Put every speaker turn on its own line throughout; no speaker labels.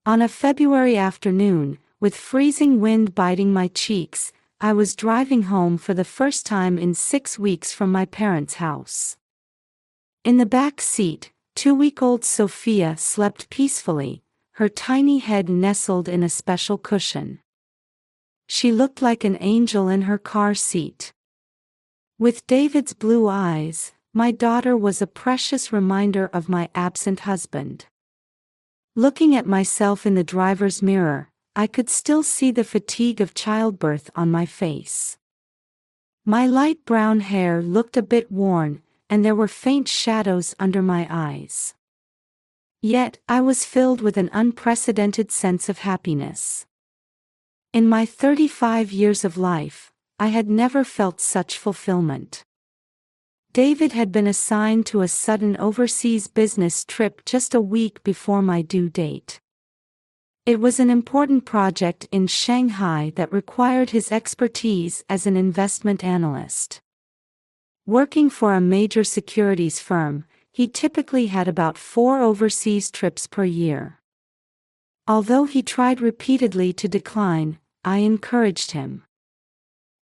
On a February afternoon, with freezing wind biting my cheeks, I was driving home for the first time in 6 weeks from my parents' house. In the back seat, 2-week-old Sophia slept peacefully, her tiny head nestled in a special cushion. She looked like an angel in her car seat. With David's blue eyes, my daughter was a precious reminder of my absent husband. Looking at myself in the driver's mirror, I could still see the fatigue of childbirth on my face. My light brown hair looked a bit worn, and there were faint shadows under my eyes. Yet, I was filled with an unprecedented sense of happiness. In my 35 years of life, I had never felt such fulfillment. David had been assigned to a sudden overseas business trip just a week before my due date. It was an important project in Shanghai that required his expertise as an investment analyst. Working for a major securities firm, he typically had about 4 overseas trips per year. Although he tried repeatedly to decline, I encouraged him.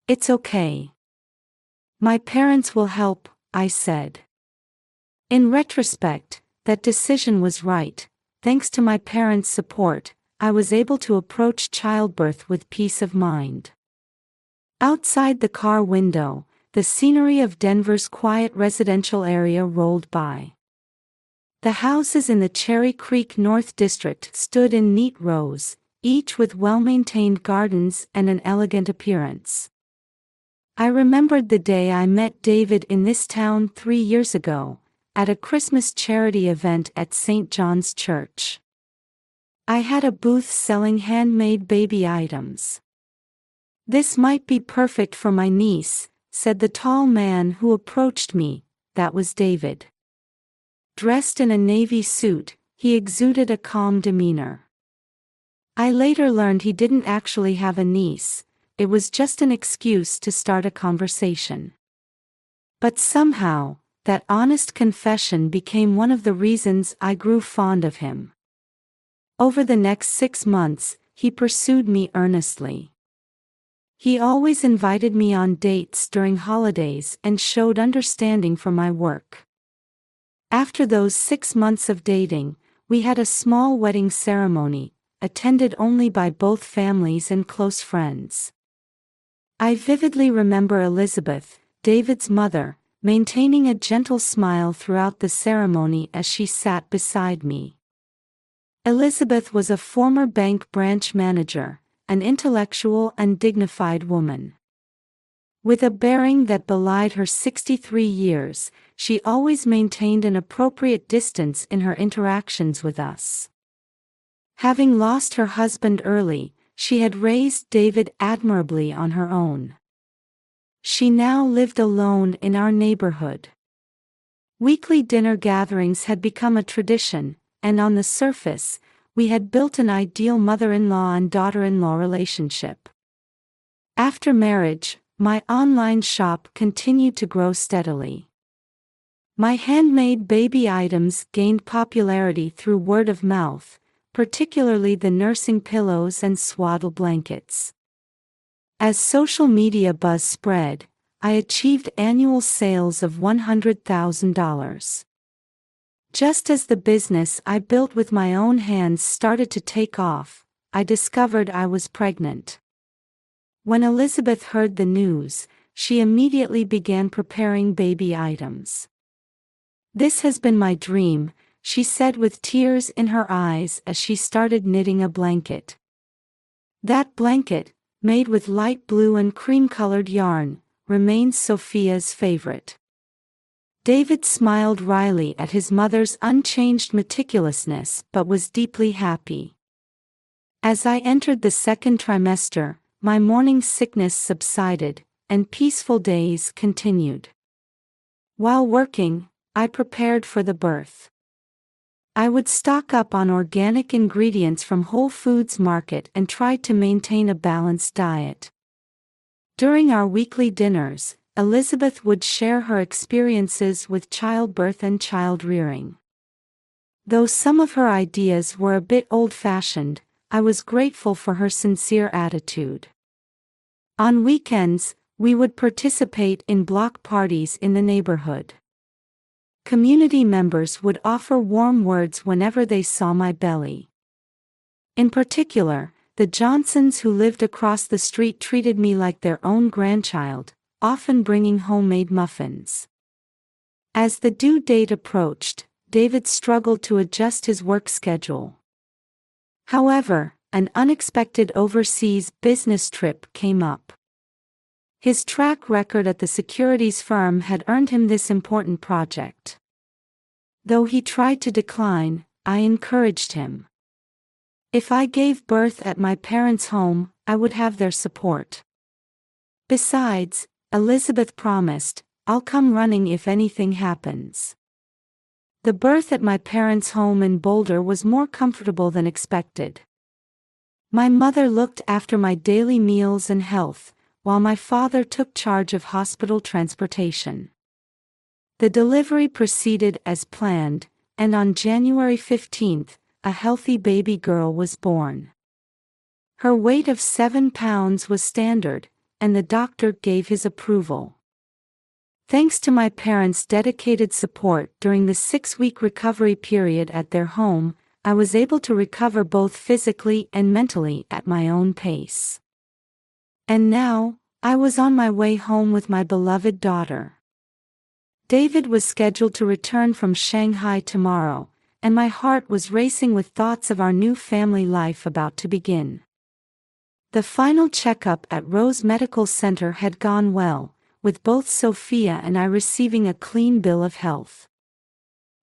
"It's okay. My parents will help," I said. In retrospect, that decision was right. Thanks to my parents' support, I was able to approach childbirth with peace of mind. Outside the car window, the scenery of Denver's quiet residential area rolled by. The houses in the Cherry Creek North District stood in neat rows, each with well-maintained gardens and an elegant appearance. I remembered the day I met David in this town 3 years ago, at a Christmas charity event at St. John's Church. I had a booth selling handmade baby items. "This might be perfect for my niece," said the tall man who approached me. That was David. Dressed in a navy suit, he exuded a calm demeanor. I later learned he didn't actually have a niece. It was just an excuse to start a conversation. But somehow, that honest confession became one of the reasons I grew fond of him. Over the next 6 months, he pursued me earnestly. He always invited me on dates during holidays and showed understanding for my work. After those 6 months of dating, we had a small wedding ceremony, attended only by both families and close friends. I vividly remember Elizabeth, David's mother, maintaining a gentle smile throughout the ceremony as she sat beside me. Elizabeth was a former bank branch manager, an intellectual and dignified woman. With a bearing that belied her 63 years, she always maintained an appropriate distance in her interactions with us. Having lost her husband early, she had raised David admirably on her own. She now lived alone in our neighborhood. Weekly dinner gatherings had become a tradition, and on the surface, we had built an ideal mother-in-law and daughter-in-law relationship. After marriage, my online shop continued to grow steadily. My handmade baby items gained popularity through word of mouth, particularly the nursing pillows and swaddle blankets. As social media buzz spread, I achieved annual sales of $100,000. Just as the business I built with my own hands started to take off, I discovered I was pregnant. When Elizabeth heard the news, she immediately began preparing baby items. "This has been my dream," she said with tears in her eyes as she started knitting a blanket. That blanket, made with light blue and cream-colored yarn, remains Sophia's favorite. David smiled wryly at his mother's unchanged meticulousness but was deeply happy. As I entered the 2nd trimester, my morning sickness subsided, and peaceful days continued. While working, I prepared for the birth. I would stock up on organic ingredients from Whole Foods Market and tried to maintain a balanced diet. During our weekly dinners, Elizabeth would share her experiences with childbirth and child rearing. Though some of her ideas were a bit old-fashioned, I was grateful for her sincere attitude. On weekends, we would participate in block parties in the neighborhood. Community members would offer warm words whenever they saw my belly. In particular, the Johnsons who lived across the street treated me like their own grandchild, often bringing homemade muffins. As the due date approached, David struggled to adjust his work schedule. However, an unexpected overseas business trip came up. His track record at the securities firm had earned him this important project. Though he tried to decline, I encouraged him. If I gave birth at my parents' home, I would have their support. Besides, Elizabeth promised, I'll come running if anything happens. The birth at my parents' home in Boulder was more comfortable than expected. My mother looked after my daily meals and health, while my father took charge of hospital transportation. The delivery proceeded as planned, and on January 15th, a healthy baby girl was born. Her weight of 7 pounds was standard, and the doctor gave his approval. Thanks to my parents' dedicated support during the 6-week recovery period at their home, I was able to recover both physically and mentally at my own pace. And now, I was on my way home with my beloved daughter. David was scheduled to return from Shanghai tomorrow, and my heart was racing with thoughts of our new family life about to begin. The final checkup at Rose Medical Center had gone well, with both Sophia and I receiving a clean bill of health.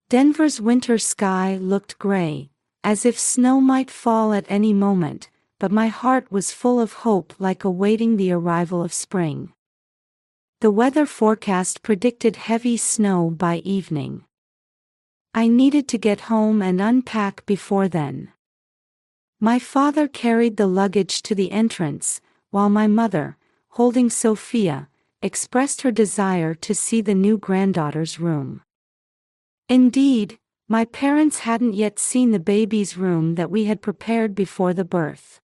Denver's winter sky looked gray, as if snow might fall at any moment, but my heart was full of hope, like awaiting the arrival of spring. The weather forecast predicted heavy snow by evening. I needed to get home and unpack before then. My father carried the luggage to the entrance, while my mother, holding Sophia, expressed her desire to see the new granddaughter's room. Indeed, my parents hadn't yet seen the baby's room that we had prepared before the birth.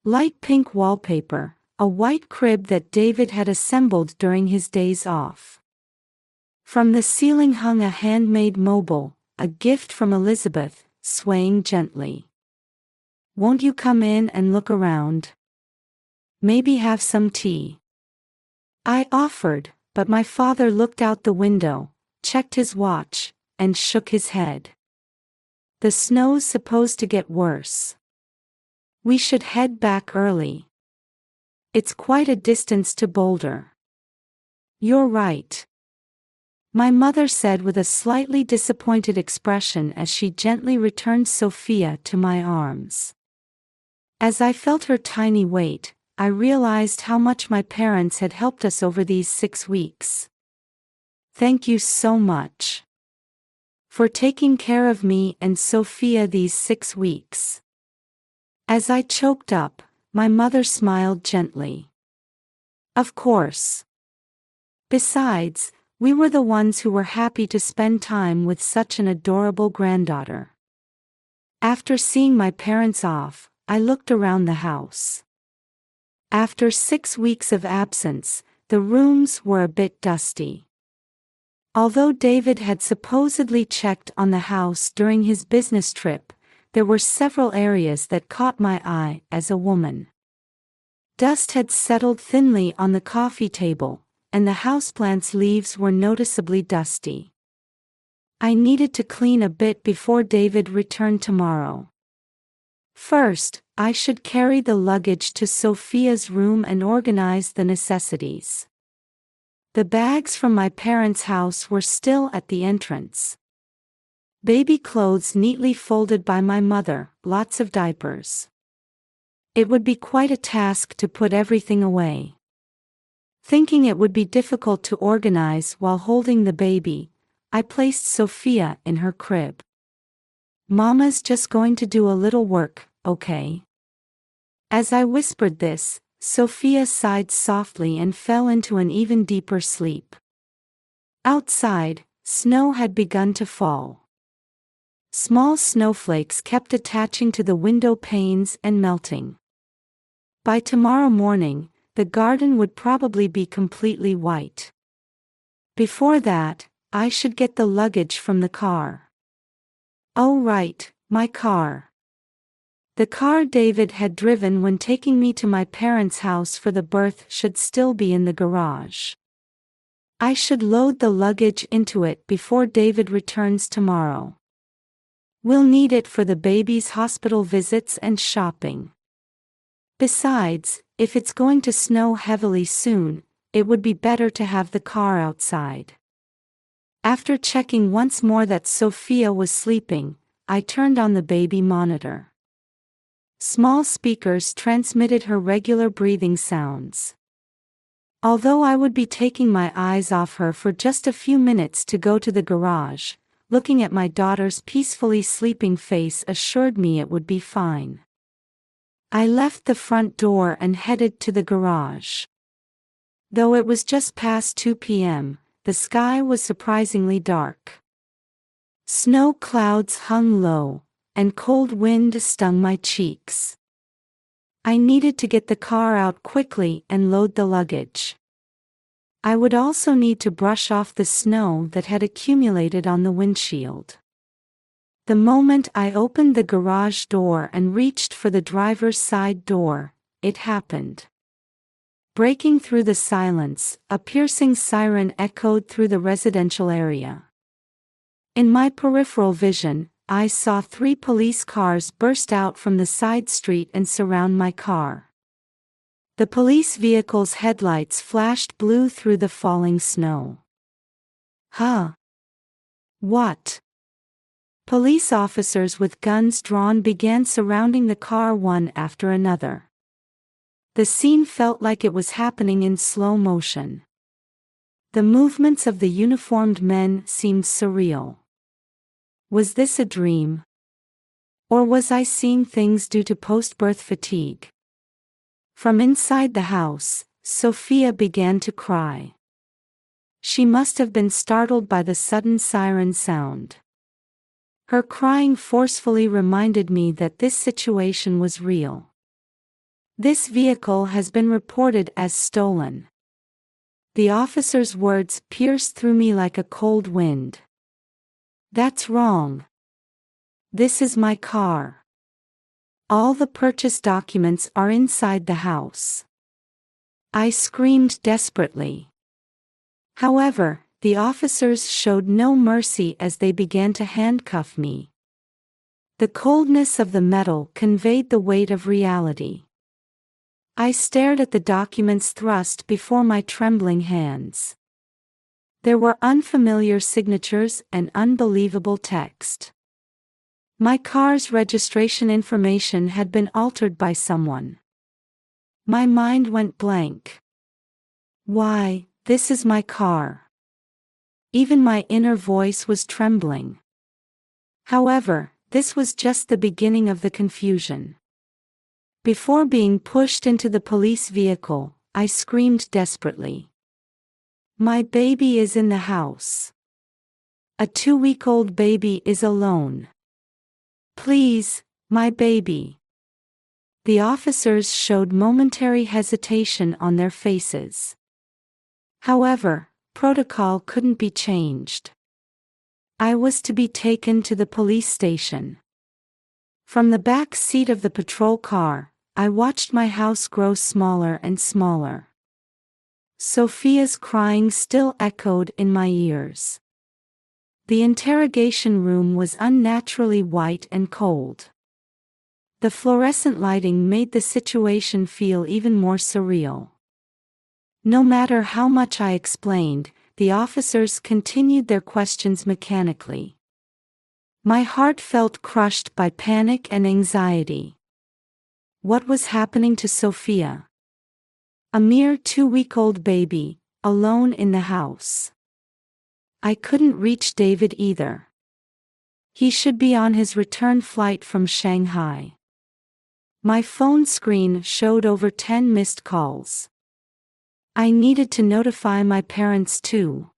Light pink wallpaper, a white crib that David had assembled during his days off. From the ceiling hung a handmade mobile, a gift from Elizabeth, swaying gently. "Won't you come in and look around? Maybe have some tea?" I offered, but my father looked out the window, checked his watch, and shook his head. "The snow's supposed to get worse. We should head back early. It's quite a distance to Boulder." "You're right," my mother said with a slightly disappointed expression as she gently returned Sophia to my arms. As I felt her tiny weight, I realized how much my parents had helped us over these 6 weeks. "Thank you so much for taking care of me and Sophia these 6 weeks." As I choked up, my mother smiled gently. "Of course. Besides, we were the ones who were happy to spend time with such an adorable granddaughter." After seeing my parents off, I looked around the house. After 6 weeks of absence, the rooms were a bit dusty. Although David had supposedly checked on the house during his business trip, there were several areas that caught my eye as a woman. Dust had settled thinly on the coffee table, and the houseplant's leaves were noticeably dusty. I needed to clean a bit before David returned tomorrow. First, I should carry the luggage to Sophia's room and organize the necessities. The bags from my parents' house were still at the entrance. Baby clothes neatly folded by my mother, lots of diapers. It would be quite a task to put everything away. Thinking it would be difficult to organize while holding the baby, I placed Sophia in her crib. "Mama's just going to do a little work, okay?" As I whispered this, Sophia sighed softly and fell into an even deeper sleep. Outside, snow had begun to fall. Small snowflakes kept attaching to the window panes and melting. By tomorrow morning, the garden would probably be completely white. Before that, I should get the luggage from the car. Oh right, my car. The car David had driven when taking me to my parents' house for the birth should still be in the garage. I should load the luggage into it before David returns tomorrow. We'll need it for the baby's hospital visits and shopping. Besides, if it's going to snow heavily soon, it would be better to have the car outside. After checking once more that Sophia was sleeping, I turned on the baby monitor. Small speakers transmitted her regular breathing sounds. Although I would be taking my eyes off her for just a few minutes to go to the garage, looking at my daughter's peacefully sleeping face assured me it would be fine. I left the front door and headed to the garage. Though it was just past 2 p.m., the sky was surprisingly dark. Snow clouds hung low, and cold wind stung my cheeks. I needed to get the car out quickly and load the luggage. I would also need to brush off the snow that had accumulated on the windshield. The moment I opened the garage door and reached for the driver's side door, it happened. Breaking through the silence, a piercing siren echoed through the residential area. In my peripheral vision, I saw 3 police cars burst out from the side street and surround my car. The police vehicle's headlights flashed blue through the falling snow. Huh? What? Police officers with guns drawn began surrounding the car one after another. The scene felt like it was happening in slow motion. The movements of the uniformed men seemed surreal. Was this a dream? Or was I seeing things due to post-birth fatigue? From inside the house, Sophia began to cry. She must have been startled by the sudden siren sound. Her crying forcefully reminded me that this situation was real. This vehicle has been reported as stolen. The officer's words pierced through me like a cold wind. That's wrong. This is my car. All the purchase documents are inside the house. I screamed desperately. However, the officers showed no mercy as they began to handcuff me. The coldness of the metal conveyed the weight of reality. I stared at the documents thrust before my trembling hands. There were unfamiliar signatures and unbelievable text. My car's registration information had been altered by someone. My mind went blank. Why, this is my car. Even my inner voice was trembling. However, this was just the beginning of the confusion. Before being pushed into the police vehicle, I screamed desperately. My baby is in the house. A 2-week-old baby is alone. Please, my baby. The officers showed momentary hesitation on their faces. However, protocol couldn't be changed. I was to be taken to the police station. From the back seat of the patrol car, I watched my house grow smaller and smaller. Sophia's crying still echoed in my ears. The interrogation room was unnaturally white and cold. The fluorescent lighting made the situation feel even more surreal. No matter how much I explained, the officers continued their questions mechanically. My heart felt crushed by panic and anxiety. What was happening to Sophia? A mere 2-week-old baby, alone in the house. I couldn't reach David either. He should be on his return flight from Shanghai. My phone screen showed over 10 missed calls. I needed to notify my parents too.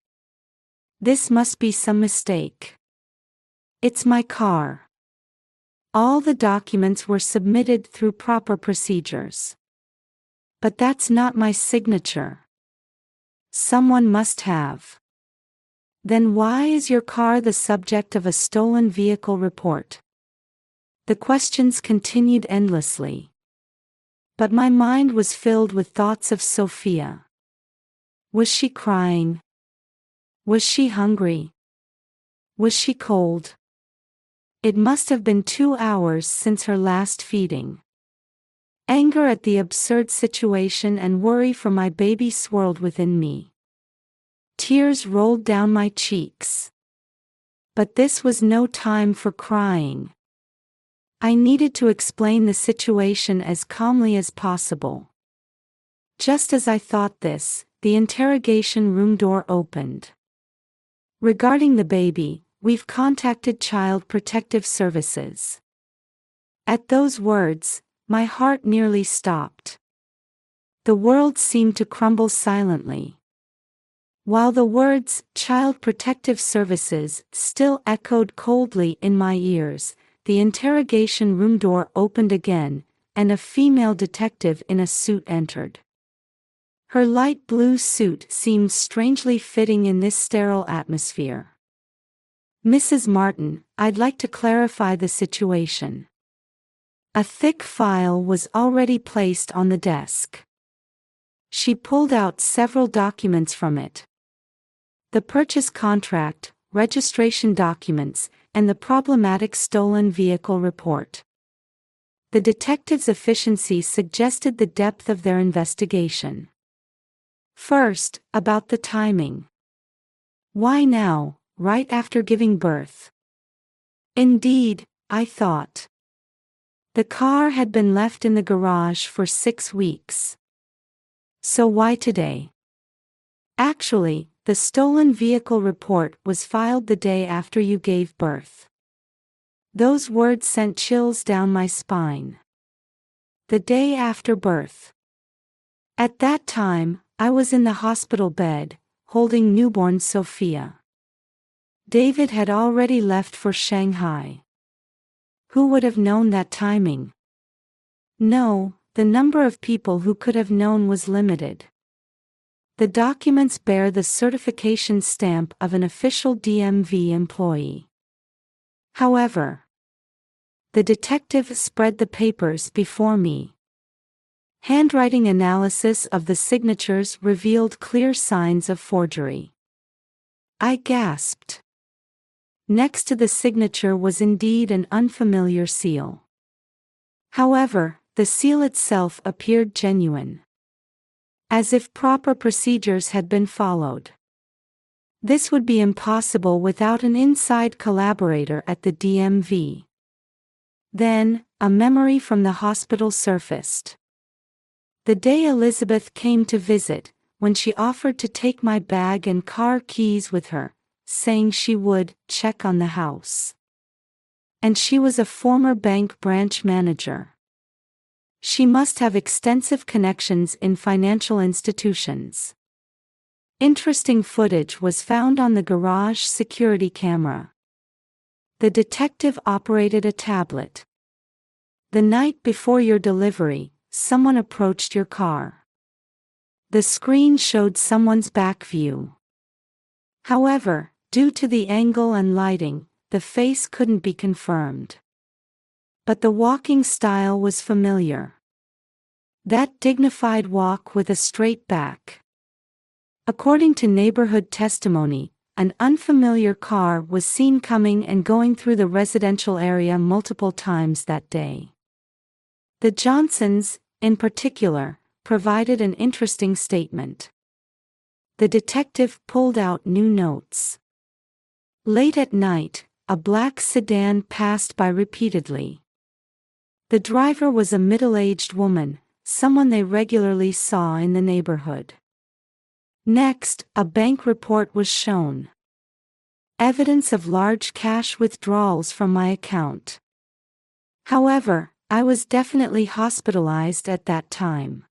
This must be some mistake. It's my car. All the documents were submitted through proper procedures. But that's not my signature. Someone must have. Then why is your car the subject of a stolen vehicle report? The questions continued endlessly. But my mind was filled with thoughts of Sophia. Was she crying? Was she hungry? Was she cold? It must have been 2 hours since her last feeding. Anger at the absurd situation and worry for my baby swirled within me. Tears rolled down my cheeks. But this was no time for crying. I needed to explain the situation as calmly as possible. Just as I thought this, the interrogation room door opened. Regarding the baby, we've contacted Child Protective Services. At those words, my heart nearly stopped. The world seemed to crumble silently. While the words, Child Protective Services, still echoed coldly in my ears, the interrogation room door opened again, and a female detective in a suit entered. Her light blue suit seemed strangely fitting in this sterile atmosphere. Mrs. Martin, I'd like to clarify the situation. A thick file was already placed on the desk. She pulled out several documents from it. The purchase contract, registration documents, and the problematic stolen vehicle report. The detective's efficiency suggested the depth of their investigation. First, about the timing. Why now, right after giving birth? Indeed, I thought. The car had been left in the garage for 6 weeks. So why today? Actually, the stolen vehicle report was filed the day after you gave birth. Those words sent chills down my spine. The day after birth. At that time, I was in the hospital bed, holding newborn Sophia. David had already left for Shanghai. Who would have known that timing? No, the number of people who could have known was limited. The documents bear the certification stamp of an official DMV employee. However, the detective spread the papers before me. Handwriting analysis of the signatures revealed clear signs of forgery. I gasped. Next to the signature was indeed an unfamiliar seal. However, the seal itself appeared genuine. As if proper procedures had been followed. This would be impossible without an inside collaborator at the DMV. Then, a memory from the hospital surfaced. The day Elizabeth came to visit, when she offered to take my bag and car keys with her, saying she would check on the house. And she was a former bank branch manager. She must have extensive connections in financial institutions. Interesting footage was found on the garage security camera. The detective operated a tablet. The night before your delivery, someone approached your car. The screen showed someone's back view. However, due to the angle and lighting, the face couldn't be confirmed. But the walking style was familiar. That dignified walk with a straight back. According to neighborhood testimony, an unfamiliar car was seen coming and going through the residential area multiple times that day. The Johnsons, in particular, provided an interesting statement. The detective pulled out new notes. Late at night, a black sedan passed by repeatedly. The driver was a middle-aged woman, someone they regularly saw in the neighborhood. Next, a bank report was shown. Evidence of large cash withdrawals from my account. However, I was definitely hospitalized at that time.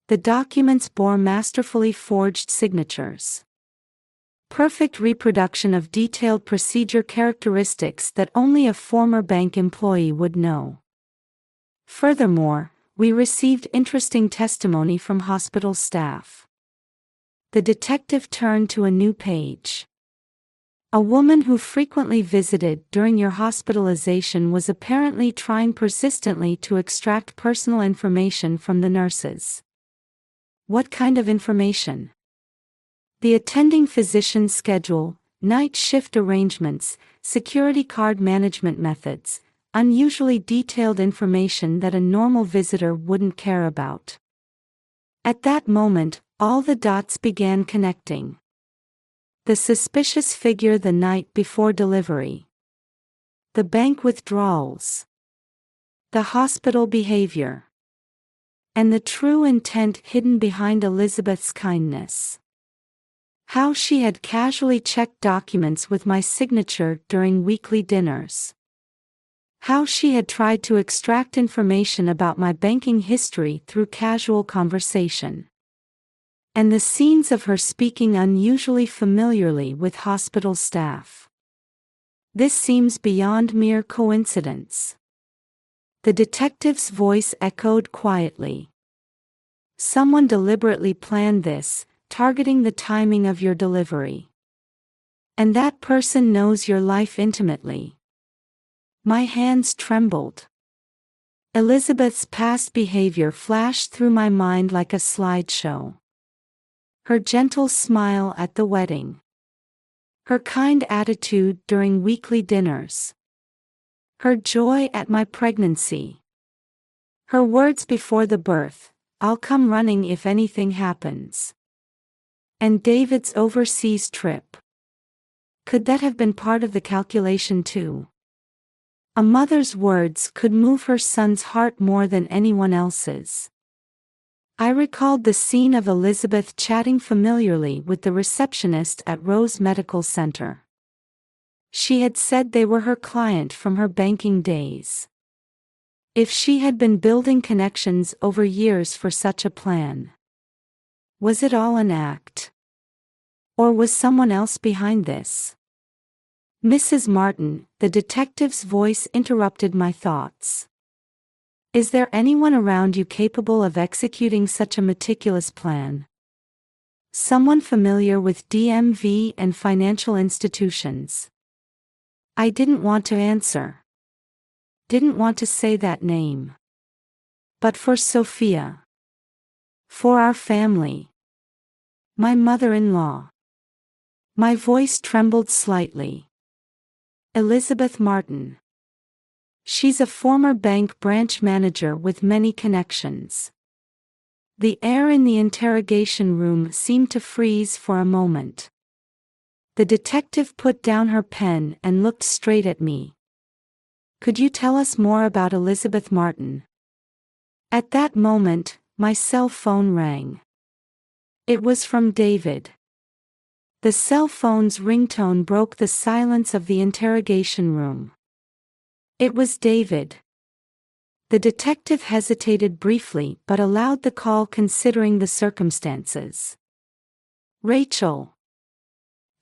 The documents bore masterfully forged signatures. Perfect reproduction of detailed procedure characteristics that only a former bank employee would know. Furthermore, we received interesting testimony from hospital staff. The detective turned to a new page. A woman who frequently visited during your hospitalization was apparently trying persistently to extract personal information from the nurses. What kind of information? The attending physician's schedule, night shift arrangements, security card management methods, unusually detailed information that a normal visitor wouldn't care about. At that moment, all the dots began connecting. The suspicious figure the night before delivery. The bank withdrawals. The hospital behavior. And the true intent hidden behind Elizabeth's kindness. How she had casually checked documents with my signature during weekly dinners. How she had tried to extract information about my banking history through casual conversation. And the scenes of her speaking unusually familiarly with hospital staff. This seems beyond mere coincidence. The detective's voice echoed quietly. Someone deliberately planned this, targeting the timing of your delivery. And that person knows your life intimately. My hands trembled. Elizabeth's past behavior flashed through my mind like a slideshow. Her gentle smile at the wedding. Her kind attitude during weekly dinners. Her joy at my pregnancy. Her words before the birth, "I'll come running if anything happens." And David's overseas trip. Could that have been part of the calculation too? A mother's words could move her son's heart more than anyone else's. I recalled the scene of Elizabeth chatting familiarly with the receptionist at Rose Medical Center. She had said they were her client from her banking days. If she had been building connections over years for such a plan. Was it all an act? Or was someone else behind this? Mrs. Martin, the detective's voice interrupted my thoughts. Is there anyone around you capable of executing such a meticulous plan? Someone familiar with DMV and financial institutions? I didn't want to answer. Didn't want to say that name. But for Sophia. For our family. My mother-in-law. My voice trembled slightly. Elizabeth Martin. She's a former bank branch manager with many connections. The air in the interrogation room seemed to freeze for a moment. The detective put down her pen and looked straight at me. Could you tell us more about Elizabeth Martin? At that moment, my cell phone rang. It was from David. The cell phone's ringtone broke the silence of the interrogation room. It was David. The detective hesitated briefly but allowed the call considering the circumstances. Rachel.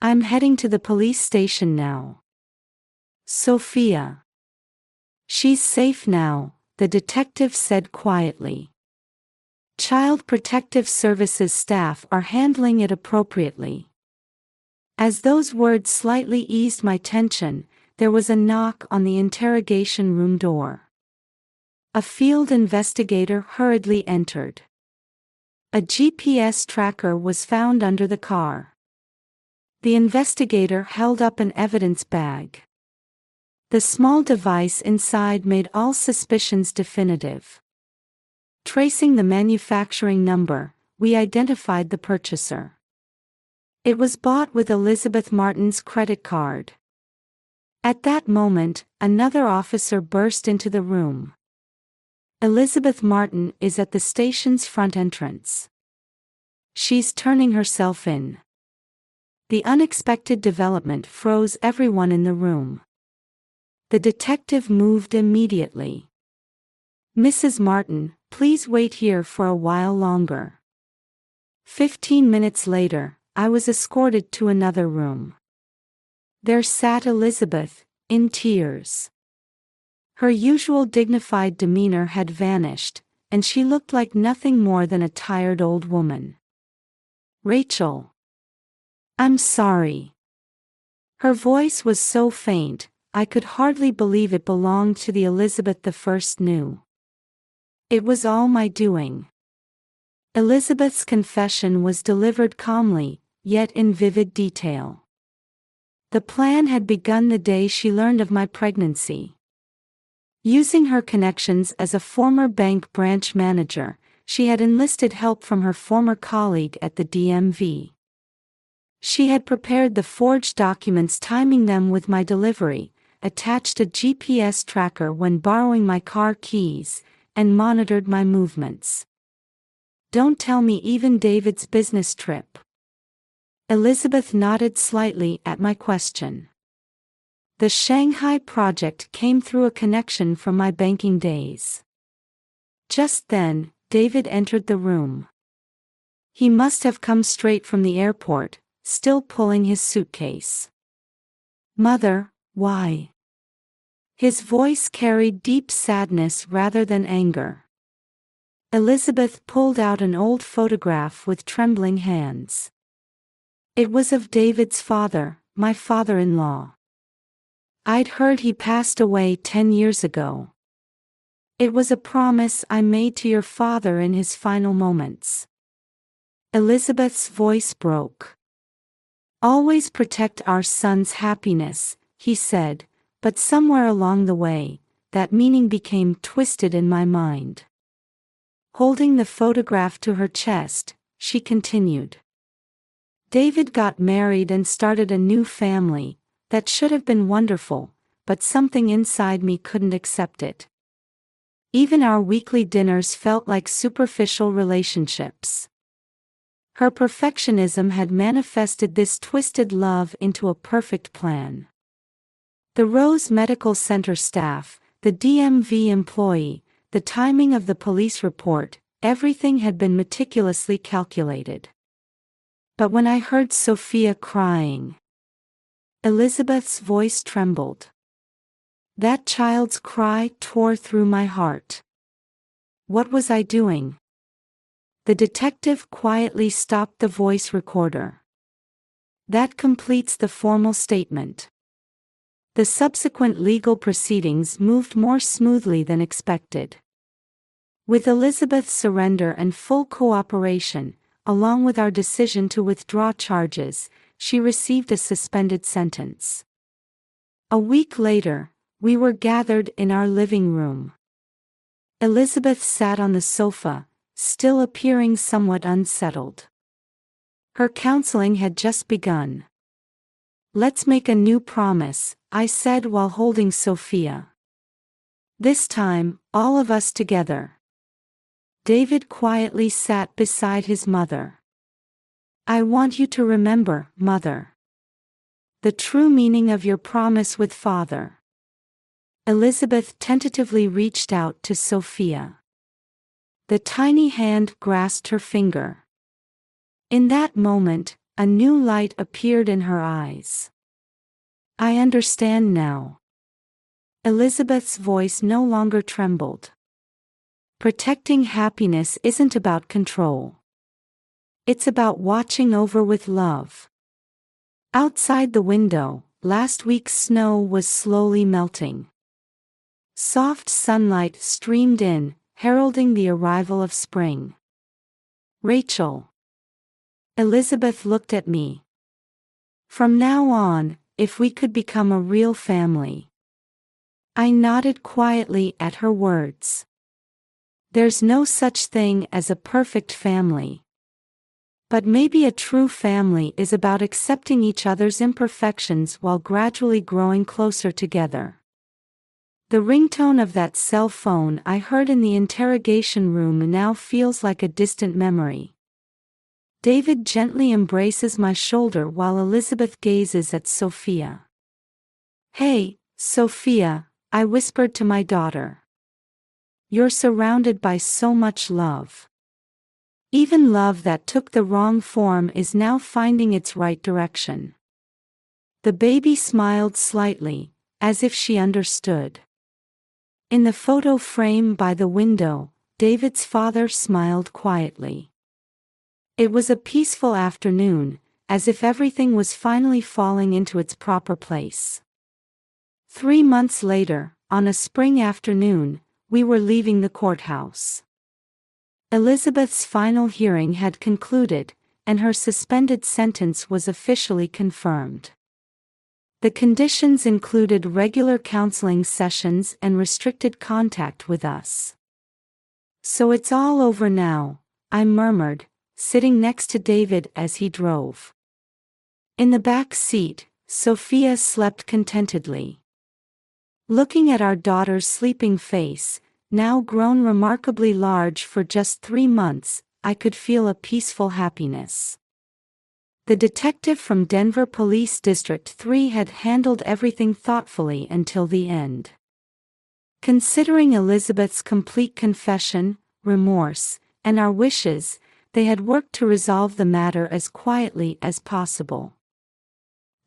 I'm heading to the police station now. Sophia. She's safe now, the detective said quietly. Child Protective Services staff are handling it appropriately. As those words slightly eased my tension, there was a knock on the interrogation room door. A field investigator hurriedly entered. A GPS tracker was found under the car. The investigator held up an evidence bag. The small device inside made all suspicions definitive. Tracing the manufacturing number, we identified the purchaser. It was bought with Elizabeth Martin's credit card. At that moment, another officer burst into the room. Elizabeth Martin is at the station's front entrance. She's turning herself in. The unexpected development froze everyone in the room. The detective moved immediately. Mrs. Martin, please wait here for a while longer. 15 minutes later, I was escorted to another room. There sat Elizabeth, in tears. Her usual dignified demeanor had vanished, and she looked like nothing more than a tired old woman. "Rachel. I'm sorry." Her voice was so faint, I could hardly believe it belonged to the Elizabeth I knew. "It was all my doing." Elizabeth's confession was delivered calmly, yet in vivid detail. The plan had begun the day she learned of my pregnancy. Using her connections as a former bank branch manager, she had enlisted help from her former colleague at the DMV. She had prepared the forged documents timing them with my delivery, attached a GPS tracker when borrowing my car keys, and monitored my movements. "Don't tell me even David's business trip." Elizabeth nodded slightly at my question. "The Shanghai project came through a connection from my banking days." Just then, David entered the room. He must have come straight from the airport, still pulling his suitcase. "Mother, why?" His voice carried deep sadness rather than anger. Elizabeth pulled out an old photograph with trembling hands. It was of David's father, my father-in-law. I'd heard he passed away 10 years ago. "It was a promise I made to your father in his final moments." Elizabeth's voice broke. "Always protect our son's happiness," he said, but somewhere along the way, that meaning became twisted in my mind. Holding the photograph to her chest, she continued. "David got married and started a new family. That should have been wonderful, but something inside me couldn't accept it. Even our weekly dinners felt like superficial relationships." Her perfectionism had manifested this twisted love into a perfect plan. The Rose Medical Center staff, the DMV employee, the timing of the police report, everything had been meticulously calculated. But when I heard Sophia crying, Elizabeth's voice trembled. That child's cry tore through my heart. What was I doing? The detective quietly stopped the voice recorder. "That completes the formal statement." The subsequent legal proceedings moved more smoothly than expected. With Elizabeth's surrender and full cooperation, along with our decision to withdraw charges, she received a suspended sentence. A week later, we were gathered in our living room. Elizabeth sat on the sofa, still appearing somewhat unsettled. Her counseling had just begun. "Let's make a new promise," I said while holding Sophia. "This time, all of us together." David quietly sat beside his mother. "I want you to remember, Mother, the true meaning of your promise with Father." Elizabeth tentatively reached out to Sophia. The tiny hand grasped her finger. In that moment, a new light appeared in her eyes. "I understand now." Elizabeth's voice no longer trembled. "Protecting happiness isn't about control. It's about watching over with love." Outside the window, last week's snow was slowly melting. Soft sunlight streamed in, heralding the arrival of spring. "Rachel." Elizabeth looked at me. "From now on, if we could become a real family." I nodded quietly at her words. There's no such thing as a perfect family. But maybe a true family is about accepting each other's imperfections while gradually growing closer together. The ringtone of that cell phone I heard in the interrogation room now feels like a distant memory. David gently embraces my shoulder while Elizabeth gazes at Sophia. "Hey, Sophia," I whispered to my daughter. "You're surrounded by so much love. Even love that took the wrong form is now finding its right direction. The baby smiled slightly, as if she understood. In the photo frame by the window, David's father smiled quietly. It was a peaceful afternoon, as if everything was finally falling into its proper place. 3 months later, on a spring afternoon, we were leaving the courthouse. Elizabeth's final hearing had concluded, and her suspended sentence was officially confirmed. The conditions included regular counseling sessions and restricted contact with us. "So it's all over now," I murmured, sitting next to David as he drove. In the back seat, Sophia slept contentedly. Looking at our daughter's sleeping face, now grown remarkably large for just 3 months, I could feel a peaceful happiness. The detective from Denver Police District 3 had handled everything thoughtfully until the end. Considering Elizabeth's complete confession, remorse, and our wishes, they had worked to resolve the matter as quietly as possible.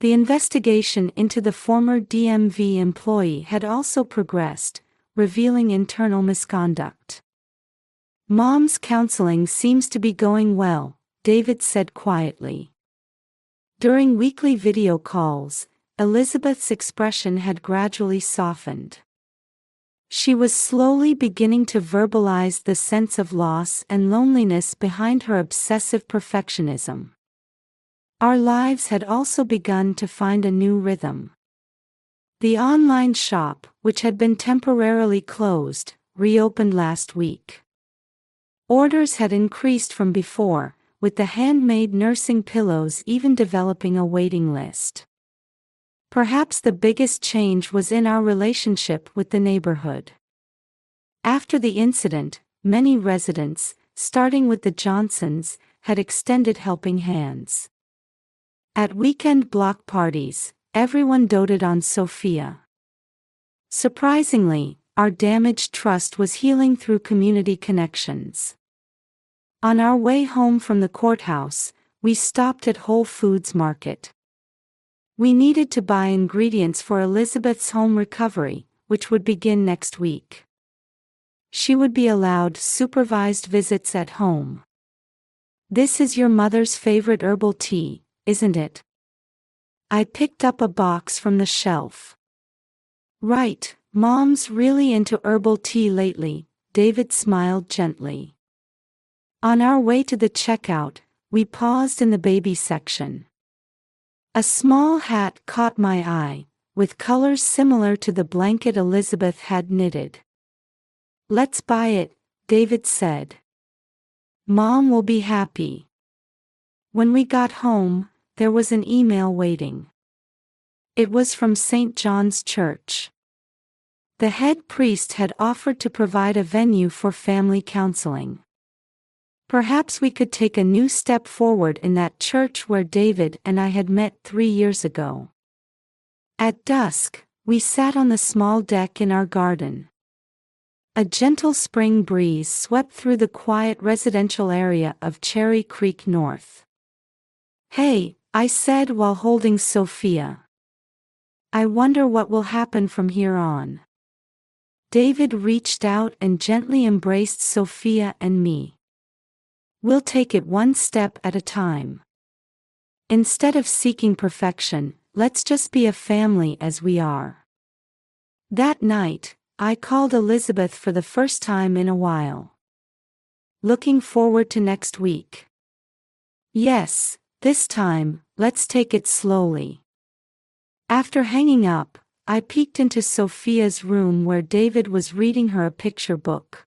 The investigation into the former DMV employee had also progressed, revealing internal misconduct. "Mom's counseling seems to be going well," David said quietly. During weekly video calls, Elizabeth's expression had gradually softened. She was slowly beginning to verbalize the sense of loss and loneliness behind her obsessive perfectionism. Our lives had also begun to find a new rhythm. The online shop, which had been temporarily closed, reopened last week. Orders had increased from before, with the handmade nursing pillows even developing a waiting list. Perhaps the biggest change was in our relationship with the neighborhood. After the incident, many residents, starting with the Johnsons, had extended helping hands. At weekend block parties, everyone doted on Sophia. Surprisingly, our damaged trust was healing through community connections. On our way home from the courthouse, we stopped at Whole Foods Market. We needed to buy ingredients for Elizabeth's home recovery, which would begin next week. She would be allowed supervised visits at home. "This is your mother's favorite herbal tea, isn't it?" I picked up a box from the shelf. "Right, Mom's really into herbal tea lately," David smiled gently. On our way to the checkout, we paused in the baby section. A small hat caught my eye, with colors similar to the blanket Elizabeth had knitted. "Let's buy it," David said. "Mom will be happy." When we got home, there was an email waiting. It was from St. John's Church. The head priest had offered to provide a venue for family counseling. Perhaps we could take a new step forward in that church where David and I had met 3 years ago. At dusk, we sat on the small deck in our garden. A gentle spring breeze swept through the quiet residential area of Cherry Creek North. "Hey," I said while holding Sophia. "I wonder what will happen from here on." David reached out and gently embraced Sophia and me. "We'll take it one step at a time. Instead of seeking perfection, let's just be a family as we are." That night, I called Elizabeth for the first time in a while. "Looking forward to next week?" "Yes, this time, let's take it slowly." After hanging up, I peeked into Sophia's room where David was reading her a picture book.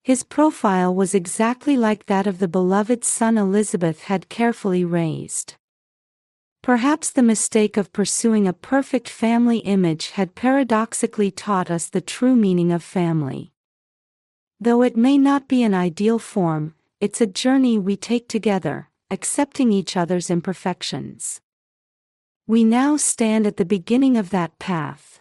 His profile was exactly like that of the beloved son Elizabeth had carefully raised. Perhaps the mistake of pursuing a perfect family image had paradoxically taught us the true meaning of family. Though it may not be an ideal form, it's a journey we take together, accepting each other's imperfections. We now stand at the beginning of that path.